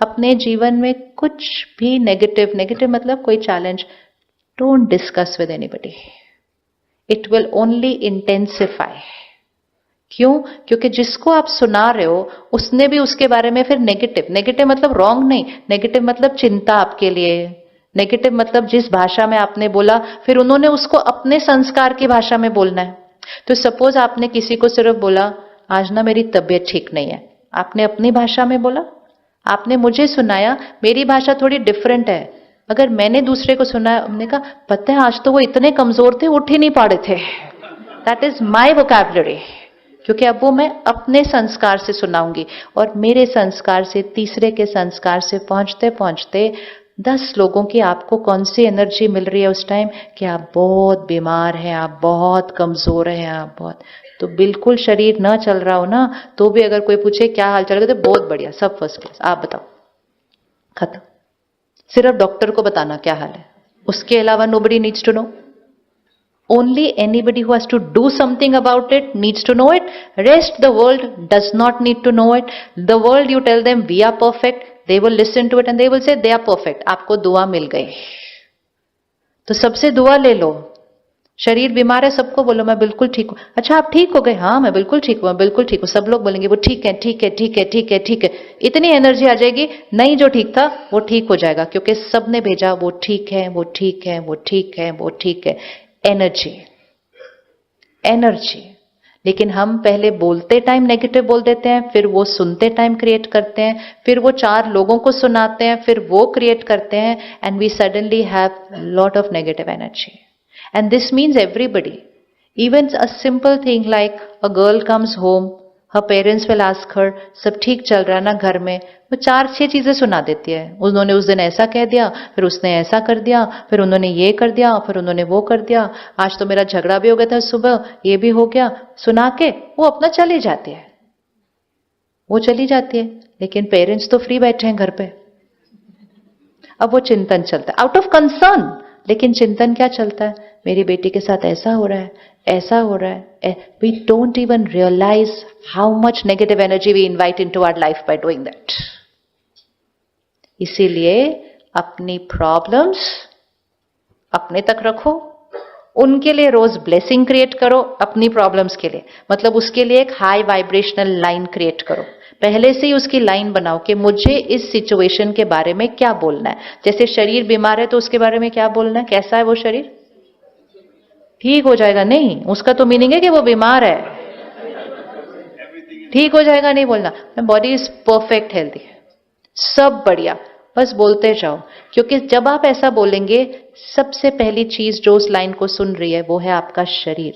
अपने जीवन में कुछ भी नेगेटिव मतलब कोई challenge, don't discuss with anybody, it will only intensify. क्यों? क्योंकि जिसको आप सुना रहे हो उसने भी उसके बारे में फिर नेगेटिव मतलब रॉन्ग नहीं, नेगेटिव मतलब चिंता आपके लिए, नेगेटिव मतलब जिस भाषा में आपने बोला फिर उन्होंने उसको अपने संस्कार की भाषा में बोलना है। तो सपोज आपने किसी को सिर्फ बोला आज ना मेरी तबीयत ठीक नहीं है, आपने अपनी भाषा में बोला, आपने मुझे सुनाया, मेरी भाषा थोड़ी डिफरेंट है। अगर मैंने दूसरे को सुना, हमने कहा पता है आज तो वो इतने कमजोर थे, उठ ही नहीं पा रहे थे, दैट इज माई वोकैबुलरी, क्योंकि अब वो मैं अपने संस्कार से सुनाऊंगी और मेरे संस्कार से तीसरे के संस्कार से पहुंचते पहुंचते 10 लोगों की आपको कौन सी एनर्जी मिल रही है उस टाइम कि आप बहुत बीमार हैं, आप बहुत कमजोर हैं, आप बहुत, तो बिल्कुल शरीर ना चल रहा हो ना तो भी अगर कोई पूछे क्या हाल चल रहा है तो बहुत बढ़िया, सब फर्स्ट क्लास, आप बताओ, खत्म। सिर्फ डॉक्टर को बताना क्या हाल है, उसके अलावा nobody needs to know. Only anybody who has to do something about it needs to know it. Rest the world does not need to know it. The world, you tell them we are perfect, they will listen to it and they will say they are perfect. आपको दुआ मिल गई, तो सबसे दुआ ले लो। शरीर बीमार है, सबको बोलो मैं बिल्कुल ठीक हूं। अच्छा आप ठीक हो गए? हाँ मैं बिल्कुल ठीक हूं, मैं बिल्कुल ठीक हूं। सब लोग बोलेंगे वो ठीक है, ठीक है, ठीक है, ठीक है, ठीक है। इतनी एनर्जी आ जाएगी, नहीं जो ठीक था वो ठीक हो जाएगा, क्योंकि सबने भेजा वो ठीक है, वो ठीक है, वो ठीक है, वो ठीक है। एनर्जी। लेकिन हम पहले बोलते टाइम नेगेटिव बोल देते हैं, फिर वो सुनते टाइम क्रिएट करते हैं, फिर वो 4 लोगों को सुनाते हैं, फिर वो क्रिएट करते हैं, and we suddenly have lot of negative energy. And this means everybody. Even a simple thing like a girl comes home, her parents will ask her, सब ठीक चल रहा है ना घर में? वो 4-6 चीजें सुना देती है। उन्होंने उस दिन ऐसा कह दिया, फिर उसने ऐसा कर दिया, फिर उन्होंने ये कर दिया, फिर उन्होंने वो कर दिया, आज तो मेरा झगड़ा भी हो गया था सुबह, ये भी हो गया, सुना के वो अपना चली जाती है, वो चली जाती है। लेकिन पेरेंट्स तो फ्री बैठे हैं घर पे। अब वो चिंतन चलता है आउट ऑफ कंसर्न, लेकिन चिंतन क्या चलता है? मेरी बेटी के साथ ऐसा हो रहा है, ऐसा हो रहा है। We don't even realise how much negative energy we invite into our life by doing that. इसीलिए अपनी प्रॉब्लम्स अपने तक रखो, उनके लिए रोज ब्लेसिंग क्रिएट करो, अपनी प्रॉब्लम्स के लिए, मतलब उसके लिए एक हाई वाइब्रेशनल लाइन क्रिएट करो। पहले से ही उसकी लाइन बनाओ कि मुझे इस सिचुएशन के बारे में क्या बोलना है। जैसे शरीर बीमार है तो उसके बारे में क्या बोलना है? कैसा है वो शरीर? ठीक हो जाएगा नहीं, उसका तो मीनिंग है कि वो बीमार है। ठीक हो जाएगा नहीं बोलना, बॉडी इज परफेक्ट हेल्दी, सब बढ़िया, बस बोलते जाओ। क्योंकि जब आप ऐसा बोलेंगे, सबसे पहली चीज जो उस लाइन को सुन रही है वो है आपका शरीर।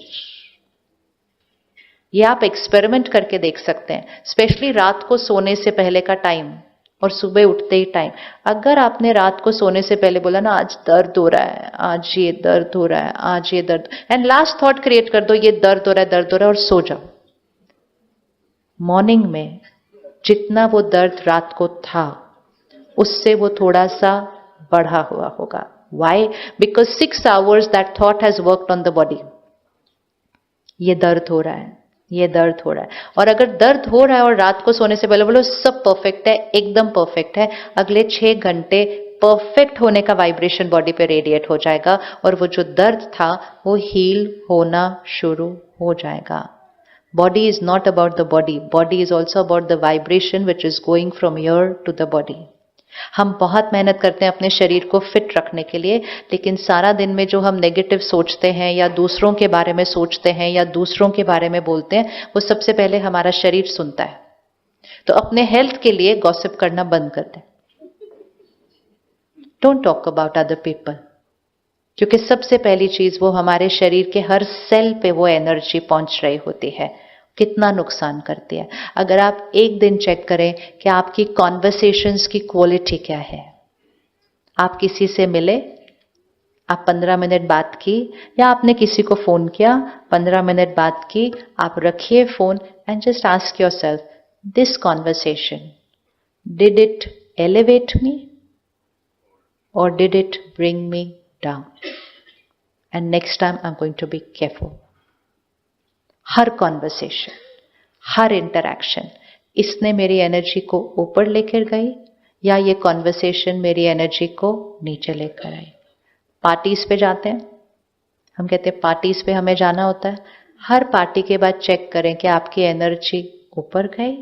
ये आप एक्सपेरिमेंट करके देख सकते हैं, स्पेशली रात को सोने से पहले का टाइम और सुबह उठते ही टाइम। अगर आपने रात को सोने से पहले बोला ना आज दर्द हो रहा है, आज ये दर्द हो रहा है, आज ये दर्द, एंड लास्ट थॉट क्रिएट कर दो ये दर्द हो रहा है, दर्द हो रहा है, और सो जाओ। मॉर्निंग में जितना वो दर्द रात को था उससे वो थोड़ा सा बढ़ा हुआ होगा। Why? Because 6 hours that thought has worked on the body. ये दर्द हो रहा है, ये दर्द हो रहा है। और अगर दर्द हो रहा है और रात को सोने से पहले बोलो सब परफेक्ट है, एकदम परफेक्ट है, अगले 6 घंटे परफेक्ट होने का वाइब्रेशन बॉडी पे रेडिएट हो जाएगा और वो जो दर्द था वो हील होना शुरू हो जाएगा। Body is not about the body, body is also about the vibration which is going from here to the body. हम बहुत मेहनत करते हैं अपने शरीर को फिट रखने के लिए, लेकिन सारा दिन में जो हम नेगेटिव सोचते हैं या दूसरों के बारे में सोचते हैं या दूसरों के बारे में बोलते हैं, वो सबसे पहले हमारा शरीर सुनता है। तो अपने हेल्थ के लिए गॉसिप करना बंद कर दें। Don't talk about other people, क्योंकि सबसे पहली चीज वो हमारे शरीर के हर सेल पे वो एनर्जी पहुंच रही होती है, कितना नुकसान करती है। अगर आप एक दिन चेक करें कि आपकी कॉन्वर्सेशंस की क्वालिटी क्या है। आप किसी से मिले, आप 15 मिनट बात की, या आपने किसी को फोन किया, 15 मिनट बात की, आप रखिए phone and just ask yourself, this conversation, did it elevate me or did it bring me down? And next time I am going to be careful. हर कॉन्वर्सेशन, हर इंटरैक्शन, इसने मेरी एनर्जी को ऊपर लेकर गई या ये कॉन्वर्सेशन मेरी एनर्जी को नीचे लेकर आई। पार्टीज पे जाते हैं, हम कहते हैं पार्टीज पे हमें जाना होता है, हर पार्टी के बाद चेक करें कि आपकी एनर्जी ऊपर गई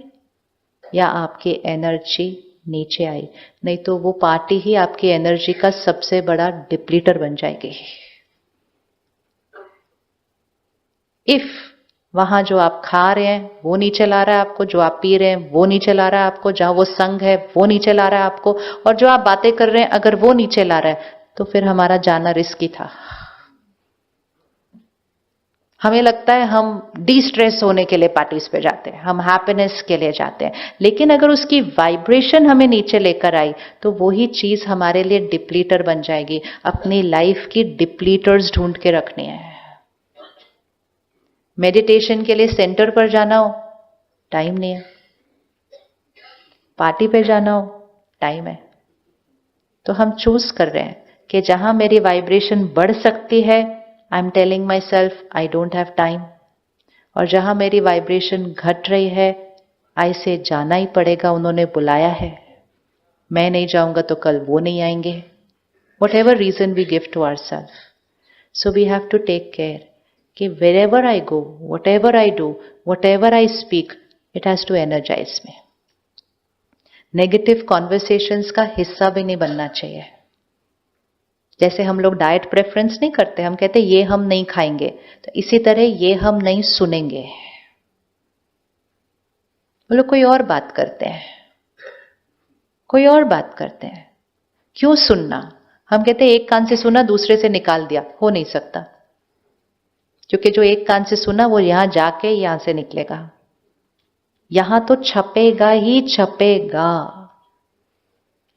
या आपकी एनर्जी नीचे आई, नहीं तो वो पार्टी ही आपकी एनर्जी का सबसे बड़ा डिप्लीटर बन जाएगी। इफ वहां जो आप खा रहे हैं वो नीचे ला रहा है आपको, जो आप पी रहे हैं वो नीचे ला रहा है आपको, जहां वो संग है वो नीचे ला रहा है आपको, और जो आप बातें कर रहे हैं अगर वो नीचे ला रहा है, तो फिर हमारा जाना रिस्की था। हमें लगता है हम डी स्ट्रेस होने के लिए पार्टीज पे जाते हैं, हम हैप्पीनेस के लिए जाते हैं, लेकिन अगर उसकी वाइब्रेशन हमें नीचे लेकर आई तो वही चीज हमारे लिए डिप्लीटर बन जाएगी। अपनी लाइफ की डिप्लीटर्स ढूंढ के रखनी है। मेडिटेशन के लिए सेंटर पर जाना हो, टाइम नहीं है। पार्टी पे जाना हो, टाइम है। तो हम चूज कर रहे हैं कि जहां मेरी वाइब्रेशन बढ़ सकती है, I am telling my self I don't have time, और जहां मेरी वाइब्रेशन घट रही है, आई से जाना ही पड़ेगा, उन्होंने बुलाया है, मैं नहीं जाऊंगा तो कल वो नहीं आएंगे। Whatever reason we give to our self, so we have to take care कि wherever I go, whatever I do, whatever I speak, it has to energize me. Negative conversations का हिस्सा भी नहीं बनना चाहिए। जैसे हम लोग डाइट प्रेफरेंस नहीं करते, हम कहते ये हम नहीं खाएंगे, तो इसी तरह ये हम नहीं सुनेंगे। वो लोग कोई और बात करते हैं, कोई और बात करते हैं, क्यों सुनना? हम कहते हैं एक कान से सुना दूसरे से निकाल दिया, हो नहीं सकता, क्योंकि जो एक कान से सुना वो यहां जाके यहां से निकलेगा, यहां तो छपेगा ही छपेगा।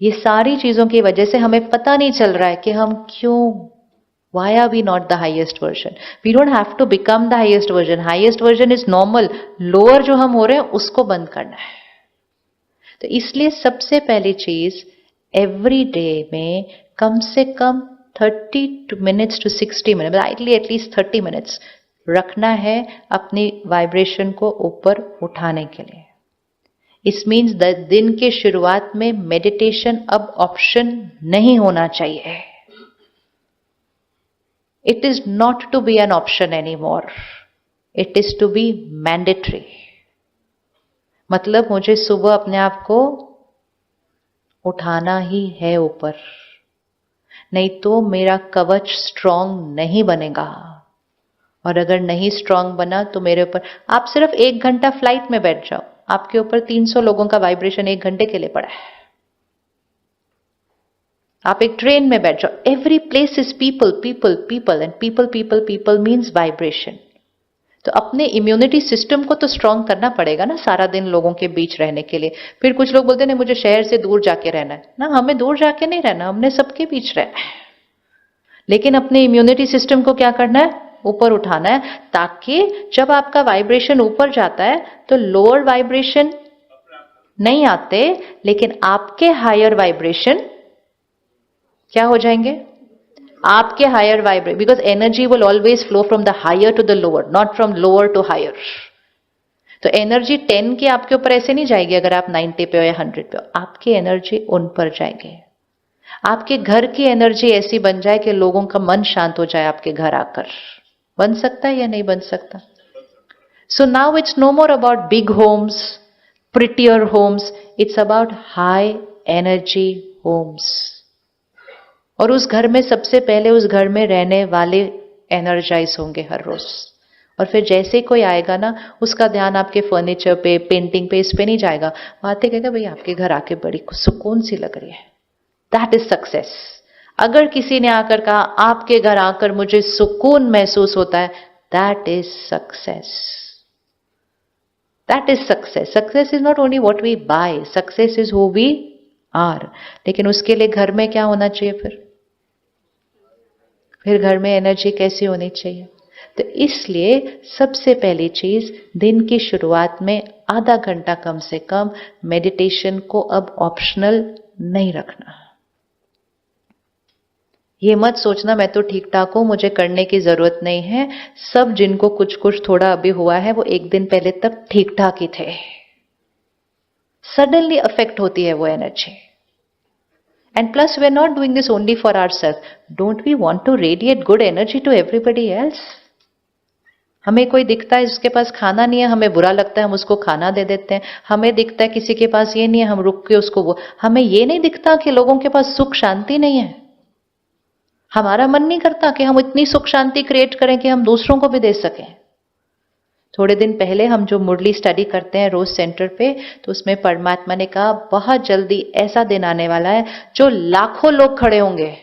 ये सारी चीजों की वजह से हमें पता नहीं चल रहा है कि हम क्यों, why are we not the highest version? We don't have to become the highest version. Highest version is normal. Lower जो हम हो रहे हैं उसको बंद करना है। तो इसलिए सबसे पहली चीज, एवरी डे में कम से कम 30 minutes to 60 minutes, ideally at least 30 minutes रखना है अपनी वाइब्रेशन को ऊपर उठाने के लिए। इस मीन्स दिन के शुरुआत में मेडिटेशन अब ऑप्शन नहीं होना चाहिए। It is not to be an option any more, it is to be mandatory. मतलब मुझे सुबह अपने आप को उठाना ही है ऊपर, नहीं तो मेरा कवच स्ट्रांग नहीं बनेगा, और अगर नहीं स्ट्रांग बना तो मेरे ऊपर, आप सिर्फ 1 घंटा फ्लाइट में बैठ जाओ, आपके ऊपर 300 लोगों का वाइब्रेशन 1 घंटे के लिए पड़ा है। आप एक ट्रेन में बैठ जाओ, every place is people people people, and people people people means vibration. तो अपने इम्यूनिटी सिस्टम को तो स्ट्रांग करना पड़ेगा ना, सारा दिन लोगों के बीच रहने के लिए। फिर कुछ लोग बोलते हैं मुझे शहर से दूर जाके रहना है ना, हमें दूर जाके नहीं रहना, हमने सबके बीच रहना है, लेकिन अपने इम्यूनिटी सिस्टम को क्या करना है, ऊपर उठाना है, ताकि जब आपका वाइब्रेशन ऊपर जाता है तो लोअर वाइब्रेशन नहीं आते, लेकिन आपके हायर वाइब्रेशन क्या हो जाएंगे, आपके higher vibrate, because energy will always flow from the higher to the lower, not from lower to higher. तो एनर्जी 10 की आपके ऊपर ऐसे नहीं जाएगी अगर आप 90 पे हो या 100 पे हो, आपकी एनर्जी उन पर जाएगी। आपके घर की एनर्जी ऐसी बन जाए कि लोगों का मन शांत हो जाए आपके घर आकर। बन सकता है या नहीं बन सकता? So now it's no more about big homes, prettier homes, it's about high energy homes. और उस घर में सबसे पहले उस घर में रहने वाले एनर्जाइज होंगे हर रोज, और फिर जैसे ही कोई आएगा ना, उसका ध्यान आपके फर्नीचर पे, पेंटिंग पे, इस पे नहीं जाएगा, आते कहेगा भाई आपके घर आके बड़ी सुकून सी लग रही है। That is success. अगर किसी ने आकर कहा आपके घर आकर मुझे सुकून महसूस होता है, that is success. That is success. Success is not only what we buy, success is who we are. लेकिन उसके लिए घर में क्या होना चाहिए? फिर घर में एनर्जी कैसी होनी चाहिए? तो इसलिए सबसे पहली चीज, दिन की शुरुआत में आधा घंटा कम से कम मेडिटेशन को अब ऑप्शनल नहीं रखना। ये मत सोचना मैं तो ठीक ठाक हूं, मुझे करने की जरूरत नहीं है। सब जिनको कुछ कुछ थोड़ा अभी हुआ है वो एक दिन पहले तक ठीक ठाक ही थे, सडनली अफेक्ट होती है वो energy. And plus, we're not doing this only for ourselves. Don't we want to radiate good energy to everybody else? हमें कोई दिखता है जिसके पास खाना नहीं है, हमें बुरा लगता है, हम उसको खाना दे देते हैं. हमें दिखता है किसी के पास ये नहीं है, हम रुक के उसको वो. हमें ये नहीं दिखता कि लोगों के पास सुख शांति नहीं है. हमारा मन नहीं करता कि हम इतनी सुख शांति क्रिएट करें कि हम दूसरों को भी दे सकें. थोड़े दिन पहले हम जो मुरली स्टडी करते हैं रोज सेंटर पे, तो उसमें परमात्मा ने कहा बहुत जल्दी ऐसा दिन आने वाला है जो लाखों लोग खड़े होंगे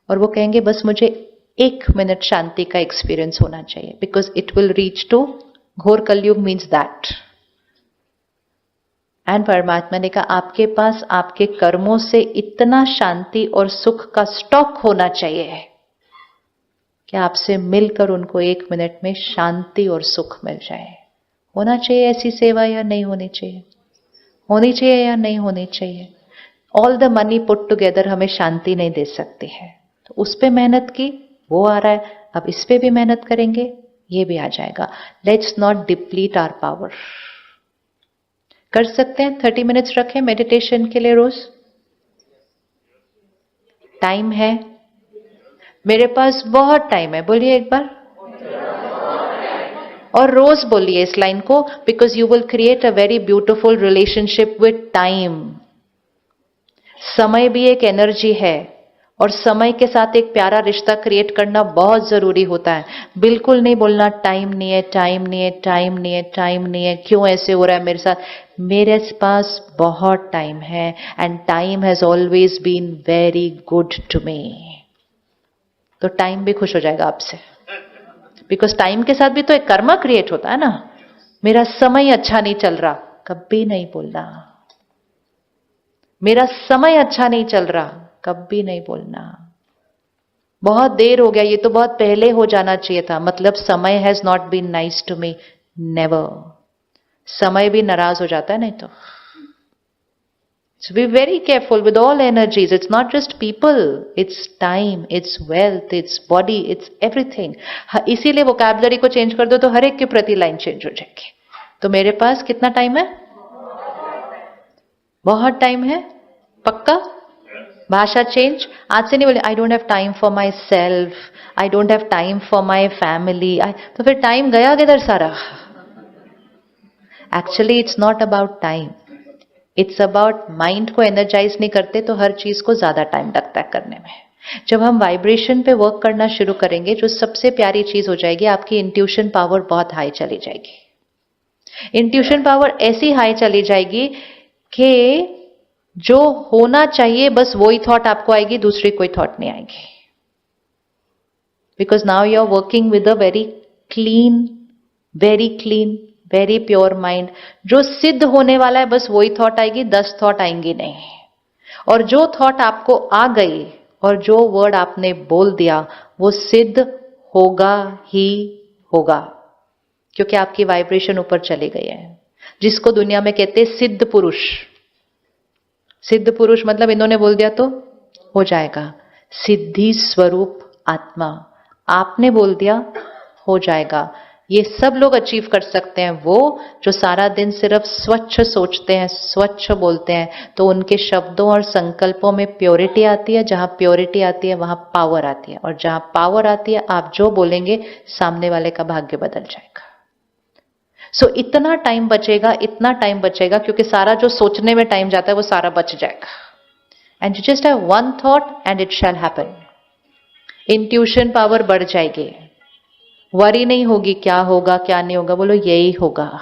और वो कहेंगे बस मुझे 1 मिनट शांति का एक्सपीरियंस होना चाहिए, because it will reach to घोर कलयुग मीन्स दैट. एंड परमात्मा ने कहा आपके पास आपके कर्मों से इतना शांति और सुख का स्टॉक होना चाहिए कि आपसे मिलकर उनको 1 मिनट में शांति और सुख मिल जाए. होना चाहिए ऐसी सेवा या नहीं होनी चाहिए? होनी चाहिए या नहीं होनी चाहिए? All the money put together हमें शांति नहीं दे सकती है. तो उस पे मेहनत की, वो आ रहा है, अब इस पे भी मेहनत करेंगे, ये भी आ जाएगा. Let's not deplete our power. कर सकते हैं 30 मिनट्स रखें मेडिटेशन के लिए रोज? टाइम है? मेरे पास बहुत टाइम है. बोलिए एक बार. और रोज बोलिए इस लाइन को, because you will create a very beautiful relationship with time. समय भी एक एनर्जी है और समय के साथ एक प्यारा रिश्ता क्रिएट करना बहुत जरूरी होता है. बिल्कुल नहीं बोलना टाइम नहीं है, टाइम नहीं है, टाइम नहीं है, टाइम नहीं है, क्यों ऐसे हो रहा है मेरे साथ. मेरे पास बहुत टाइम है and time has always been very good to me. तो टाइम भी खुश हो जाएगा आपसे, बिकॉज टाइम के साथ भी तो एक कर्मा क्रिएट होता है ना. मेरा समय अच्छा नहीं चल रहा, कभी नहीं बोलना. मेरा समय अच्छा नहीं चल रहा, कभी नहीं बोलना. बहुत देर हो गया, ये तो बहुत पहले हो जाना चाहिए था, मतलब समय has not been nice to me. Never. समय भी नाराज हो जाता है नहीं तो. So be very careful with all energies. It's not just people, it's time, it's wealth, it's body, it's everything. इसीलिए वोकैबुलरी को चेंज कर दो तो हर एक के प्रति लाइन चेंज हो जाएगी. तो मेरे पास कितना टाइम है? बहुत टाइम है. पक्का? भाषा चेंज. आज से नहीं बोले I don't have time for my self, I don't have time for my family. तो फिर टाइम गया किधर सारा? Actually it's not about time, it's about mind को एनर्जाइज नहीं करते तो हर चीज को ज्यादा टाइम लगता है करने में. जब हम वाइब्रेशन पे वर्क करना शुरू करेंगे, जो सबसे प्यारी चीज हो जाएगी, आपकी इंट्यूशन पावर बहुत हाई चली जाएगी. इंट्यूशन पावर ऐसी हाई चली जाएगी कि जो होना चाहिए बस वही थॉट आपको आएगी, दूसरी कोई थॉट नहीं आएगी. Because now you are working with a very clean, very pure mind. जो सिद्ध होने वाला है बस वही थॉट आएगी, 10 थॉट आएंगी नहीं. और जो थॉट आपको आ गई और जो वर्ड आपने बोल दिया वो सिद्ध होगा ही होगा, क्योंकि आपकी वाइब्रेशन ऊपर चली गई है. जिसको दुनिया में कहते हैं सिद्ध पुरुष. सिद्ध पुरुष मतलब इन्होंने बोल दिया तो हो जाएगा. सिद्धि स्वरूप आत्मा, आपने बोल दिया हो जाएगा. ये सब लोग अचीव कर सकते हैं वो जो सारा दिन सिर्फ स्वच्छ सोचते हैं, स्वच्छ बोलते हैं. तो उनके शब्दों और संकल्पों में प्योरिटी आती है. जहां प्योरिटी आती है वहां पावर आती है, और जहां पावर आती है आप जो बोलेंगे सामने वाले का भाग्य बदल जाएगा. सो इतना टाइम बचेगा, क्योंकि सारा जो सोचने में टाइम जाता है वो सारा बच जाएगा. And you just have one thought and it shall happen. Intuition power बढ़ जाएगी. वरी नहीं होगी क्या होगा क्या नहीं होगा, बोलो यही होगा.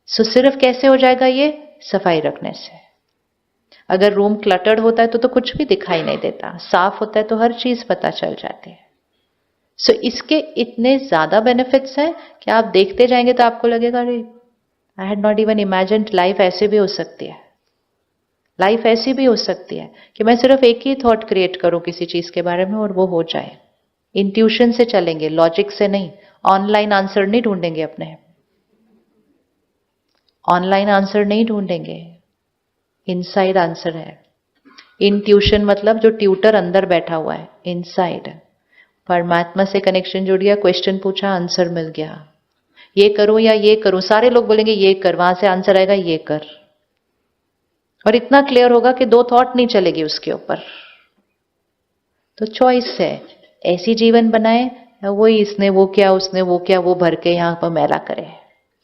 सो सिर्फ कैसे हो जाएगा ये? सफाई रखने से. अगर रूम क्लटर्ड होता है तो कुछ भी दिखाई नहीं देता, साफ होता है तो हर चीज पता चल जाती है. सो इसके इतने ज्यादा बेनिफिट्स हैं कि आप देखते जाएंगे तो आपको लगेगा अरे I had not even imagined life ऐसे भी हो सकती है. लाइफ ऐसी भी हो सकती है कि मैं सिर्फ एक ही थॉट क्रिएट करूं किसी चीज के बारे में और वो हो जाए. इंट्यूशन से चलेंगे, लॉजिक से नहीं. ऑनलाइन आंसर नहीं ढूंढेंगे, अपने ऑनलाइन आंसर नहीं ढूंढेंगे. इनसाइड आंसर है. इंट्यूशन मतलब जो ट्यूटर अंदर बैठा हुआ है, इनसाइड. परमात्मा से कनेक्शन जुड़ गया, क्वेश्चन पूछा, आंसर मिल गया. ये करूं या ये करूं, सारे लोग बोलेंगे ये कर, वहां से आंसर आएगा ये कर. और इतना क्लियर होगा कि दो थॉट नहीं चलेगी उसके ऊपर। तो चॉइस है, ऐसी जीवन बनाए, वही इसने वो किया उसने वो किया, वो भर के यहां पर मैला करे,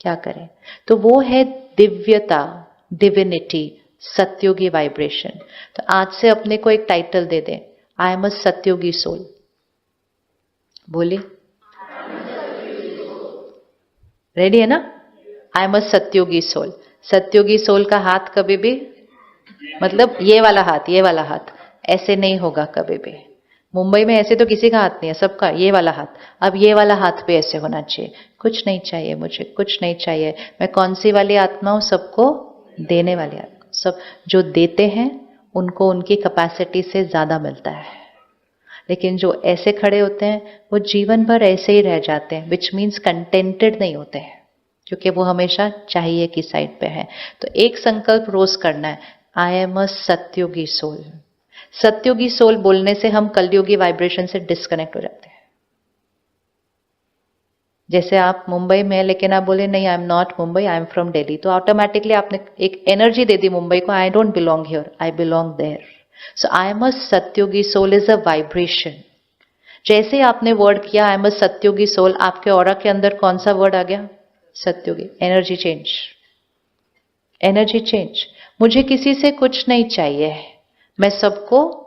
क्या करे। तो वो है दिव्यता, डिविनिटी, सत्योगी वाइब्रेशन। तो आज से अपने को एक टाइटल दे दें, आई एम अ सत्योगी सोल। बोलिए, रेडी है ना? I am a सत्योगी soul. Satyogi soul का हाथ कभी भी, मतलब ये वाला हाथ, ये वाला हाथ ऐसे नहीं होगा कभी भी। मुंबई में ऐसे तो किसी का हाथ नहीं है, सबका ये वाला हाथ। अब ये वाला हाथ पे ऐसे होना चाहिए, कुछ नहीं चाहिए मुझे, कुछ नहीं चाहिए। मैं कौन सी वाली आत्मा हूं? सबको देने वाली आत्मा। सब जो देते हैं उनको उनकी कैपेसिटी से ज्यादा मिलता है, लेकिन जो ऐसे खड़े होते हैं वो जीवन भर ऐसे ही रह जाते हैं, विच मीन्स कंटेंटेड नहीं होते हैं, क्योंकि वो हमेशा चाहिए की साइड पे है। तो एक संकल्प रोज करना है, I am a सत्योगी soul. Satyogi soul बोलने से हम कलयुगी वाइब्रेशन से डिस्कनेक्ट हो जाते हैं। जैसे आप मुंबई में हैं लेकिन आप बोले नहीं, I am not Mumbai, I am from Delhi, तो ऑटोमेटिकली आपने एक एनर्जी दे दी मुंबई को, I don't belong here, I belong there. So I am a सत्योगी soul is a vibration. जैसे आपने वर्ड किया आई एम अ सत्योगी सोल, आपके ऑरा के अंदर कौन सा वर्ड आ गया? सत्योगी। Energy change, energy change. मुझे किसी से कुछ नहीं चाहिए, मैं सबको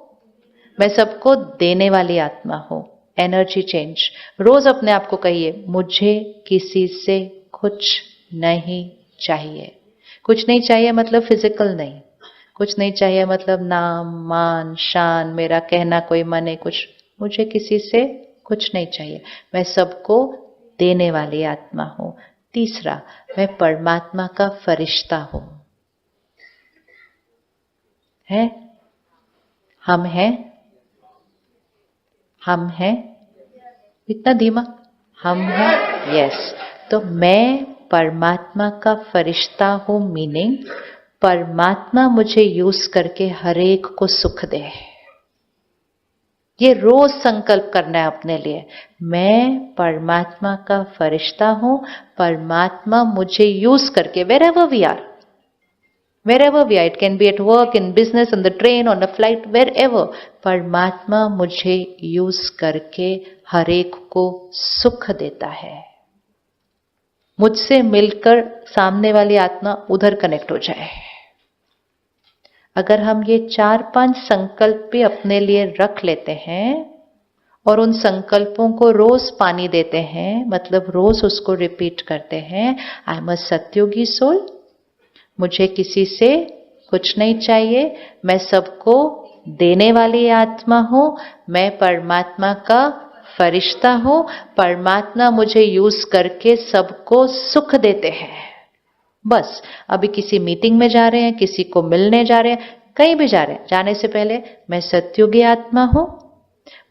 देने वाली आत्मा हूं। Energy change. रोज अपने आप को कहिए, मुझे किसी से कुछ नहीं चाहिए। कुछ नहीं चाहिए मतलब फिजिकल नहीं, कुछ नहीं चाहिए मतलब नाम मान शान, मेरा कहना कोई माने कुछ, मुझे किसी से कुछ नहीं चाहिए, मैं सबको देने वाली आत्मा हूं। तीसरा, मैं परमात्मा का फरिश्ता हूं। है? हम हैं, हम हैं, इतना धीमा, हम हैं, यस। तो मैं परमात्मा का फरिश्ता हूं, मीनिंग परमात्मा मुझे यूज करके हर एक को सुख दे। ये रोज संकल्प करना है अपने लिए, मैं परमात्मा का फरिश्ता हूं, परमात्मा मुझे यूज करके, wherever we are, it can be at work, in business, on the train, on the flight, wherever, परमात्मा मुझे यूज करके हर एक को सुख देता है। मुझसे मिलकर सामने वाली आत्मा उधर कनेक्ट हो जाए। अगर हम ये 4-5 संकल्प भी अपने लिए रख लेते हैं और उन संकल्पों को रोज पानी देते हैं, मतलब रोज उसको रिपीट करते हैं, आई एम अ सत्योगी सोल, मुझे किसी से कुछ नहीं चाहिए, मैं सबको देने वाली आत्मा हूं, मैं परमात्मा का फरिश्ता हूं, परमात्मा मुझे यूज करके सबको सुख देते हैं। बस अभी किसी मीटिंग में जा रहे हैं, किसी को मिलने जा रहे हैं, कहीं भी जा रहे हैं, जाने से पहले मैं सत्युगी आत्मा हूं,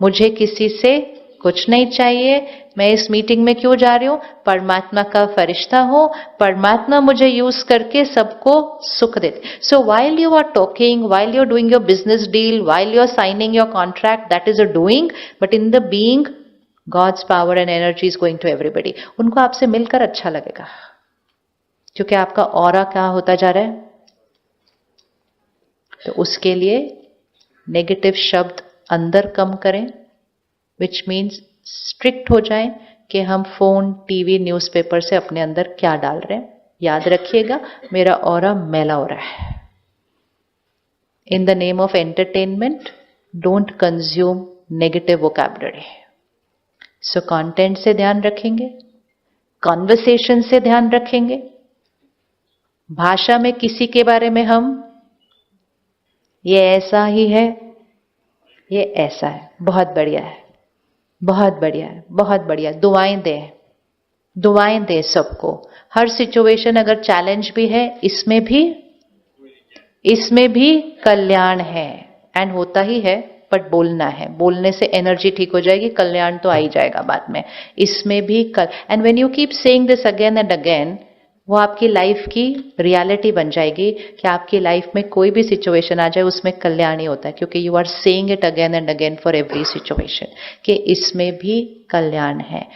मुझे किसी से कुछ नहीं चाहिए, मैं इस मीटिंग में क्यों जा रही हूं? परमात्मा का फरिश्ता हूं, परमात्मा मुझे यूज करके सबको सुख देते। So while you are talking, while you are doing your business deal, while you are signing your contract, that is a doing, but in the being God's power and energy is going to everybody. उनको आपसे मिलकर अच्छा लगेगा, क्योंकि आपका aura क्या होता जा रहा है। तो उसके लिए नेगेटिव शब्द अंदर कम करें, विच मीन्स स्ट्रिक्ट हो जाए कि हम फोन, टीवी, न्यूज़पेपर से अपने अंदर क्या डाल रहे हैं। याद रखिएगा, मेरा ऑरा मैला हो रहा है। In the name of entertainment, don't consume negative vocabulary. So content से ध्यान रखेंगे, कॉन्वर्सेशन से ध्यान रखेंगे, भाषा में किसी के बारे में हम ये ऐसा ही है, ये ऐसा है, बहुत बढ़िया है, बहुत बढ़िया है, बहुत बढ़िया। दुआएं दें, दुआएं दें सबको। हर सिचुएशन अगर चैलेंज भी है, इसमें भी कल्याण है, एंड होता ही है, बट बोलना है। बोलने से एनर्जी ठीक हो जाएगी, कल्याण तो आ ही जाएगा बाद में। इसमें भी and when you keep saying this again and again, वो आपकी लाइफ की रियलिटी बन जाएगी कि आपकी लाइफ में कोई भी सिचुएशन आ जाए उसमें कल्याण ही होता है, क्योंकि you are saying it again and again for every situation कि इसमें भी कल्याण है।